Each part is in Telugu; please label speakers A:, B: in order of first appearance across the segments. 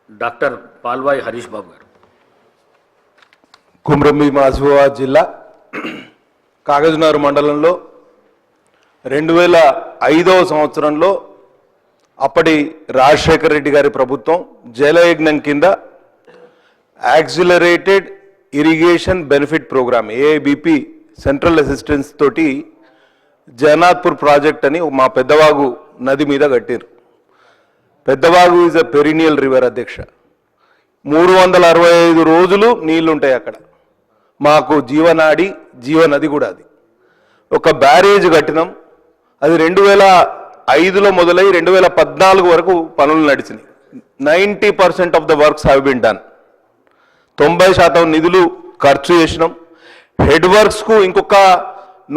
A: డాక్టర్ పాల్వాయి హరీష్ బాబు గారు.
B: కుమ్రంభీం ఆసిఫాబాద్ జిల్లా కాగజ్నగర్ మండలంలో 2005వ సంవత్సరంలో అప్పటి రాజశేఖర్ రెడ్డి గారి ప్రభుత్వం జలయజ్ఞం కింద accelerated irrigation benefit programme AIBP central assistance తోటి జగన్నాథ్పూర్ ప్రాజెక్ట్ అని మా పెద్దవాగు నది మీద కట్టారు. Peddavagu is a perennial river అధ్యక్ష. 365 రోజులు నీళ్లు ఉంటాయి అక్కడ. మాకు జీవనాడి జీవనది కూడా అది. ఒక బ్యారేజ్ కట్టినాం. అది 2005లో మొదలై 2014 వరకు పనులు నడిచినాయి. 90% of the works have been done. 90% నిధులు ఖర్చు చేసినాం. హెడ్ వర్క్స్కు ఇంకొక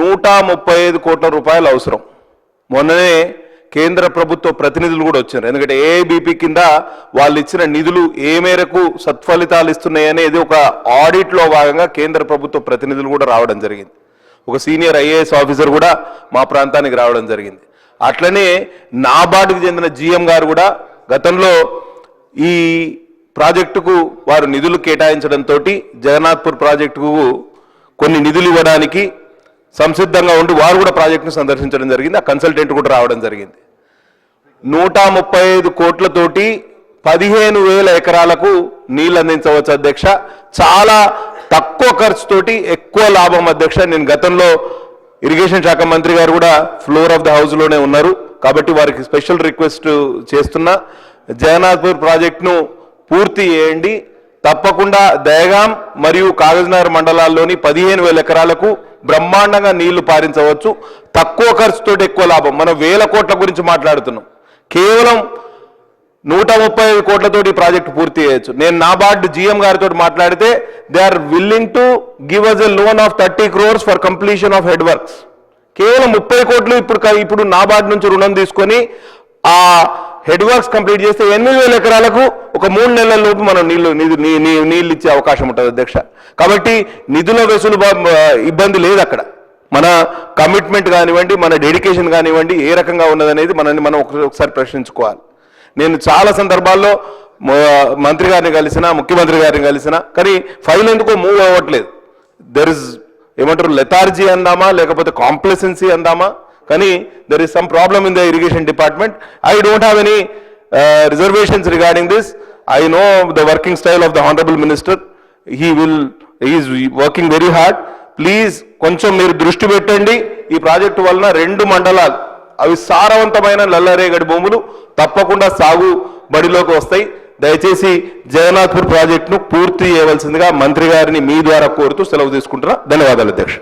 B: 135 కోట్ల రూపాయలు అవసరం. మొన్ననే కేంద్ర ప్రభుత్వ ప్రతినిధులు కూడా వచ్చారు. ఎందుకంటే ఏఐబిపి కింద వాళ్ళు ఇచ్చిన నిధులు ఏ మేరకు సత్ఫలితాలు ఇస్తున్నాయి అనేది ఒక ఆడిట్లో భాగంగా కేంద్ర ప్రభుత్వ ప్రతినిధులు కూడా రావడం జరిగింది. ఒక సీనియర్ ఐఏఎస్ ఆఫీసర్ కూడా మా ప్రాంతానికి రావడం జరిగింది. అట్లనే నాబార్డుకు చెందిన జిఎం గారు కూడా గతంలో ఈ ప్రాజెక్టుకు వారు నిధులు కేటాయించడంతో జగన్నాథ్పూర్ ప్రాజెక్టుకు కొన్ని నిధులు ఇవ్వడానికి సంసిద్ధంగా ఉండి వారు కూడా ప్రాజెక్టును సందర్శించడం జరిగింది. ఆ కన్సల్టెంట్ కూడా రావడం జరిగింది. 135 కోట్లతోటి 15,000 ఎకరాలకు నీళ్ళు అందించవచ్చు అధ్యక్ష. చాలా తక్కువ ఖర్చుతోటి ఎక్కువ లాభం అధ్యక్ష. నేను గతంలో ఇరిగేషన్ శాఖ మంత్రి గారు కూడా ఫ్లోర్ ఆఫ్ ద హౌస్లోనే ఉన్నారు కాబట్టి వారికి స్పెషల్ రిక్వెస్ట్ చేస్తున్నా, జగన్నాథ్పూర్ ప్రాజెక్టును పూర్తి చేయండి. తప్పకుండా దయగాం మరియు కాగజ్నగర్ మండలాల్లోని 15,000 ఎకరాలకు బ్రహ్మాండంగా నీళ్లు పారించవచ్చు. తక్కువ ఖర్చుతో ఎక్కువ లాభం. మనం 1000 కోట్ల గురించి మాట్లాడుతున్నాం. కేవలం 135 కోట్లతోటి ప్రాజెక్టు పూర్తి చేయొచ్చు. నేను నాబార్డ్ జిఎం గారితో మాట్లాడితే they are willing to give us a loan of 30 crores for completion of head works. కేవలం 30 కోట్లు ఇప్పుడు నాబార్డ్ నుంచి రుణం తీసుకొని ఆ హెడ్ వర్క్స్ కంప్లీట్ చేస్తే 8,000 ఎకరాలకు ఒక 3 నెలల లోపు మనం నీళ్ళు ఇచ్చే అవకాశం ఉంటుంది అధ్యక్ష. కాబట్టి నిధుల వెసులు ఇబ్బంది లేదు అక్కడ. మన కమిట్మెంట్ కానివ్వండి, మన డెడికేషన్ కానివ్వండి ఏ రకంగా ఉన్నదనేది మనం ఒకసారి ప్రశ్నించుకోవాలి. నేను చాలా సందర్భాల్లో మంత్రి గారిని కలిసినా, ముఖ్యమంత్రి గారిని కలిసినా, కానీ ఫైల్ ఎందుకో మూవ్ అవ్వట్లేదు. దెర్ ఇస్ ఏమంటారు లెథార్జీ అందామా లేకపోతే కాంప్లసెన్సీ అందామా, కానీ there is some problem in the irrigation department. I don't have any reservations regarding this. I know the working style of the honorable minister. He is working very hard. Please కొంచెం మీరు దృష్టి పెట్టండి. ఈ ప్రాజెక్టు వలన 2 మండలాలు అవి సారవంతమైన నల్లరేగడి భూములు తప్పకుండా సాగు బడిలోకి వస్తాయి. దయచేసి జగన్నాథ్పూర్ ప్రాజెక్టును పూర్తి చేయవలసిందిగా మంత్రి గారిని మీ ద్వారా కోరుతూ సెలవు తీసుకుంటున్నా. ధన్యవాదాలు అధ్యక్ష.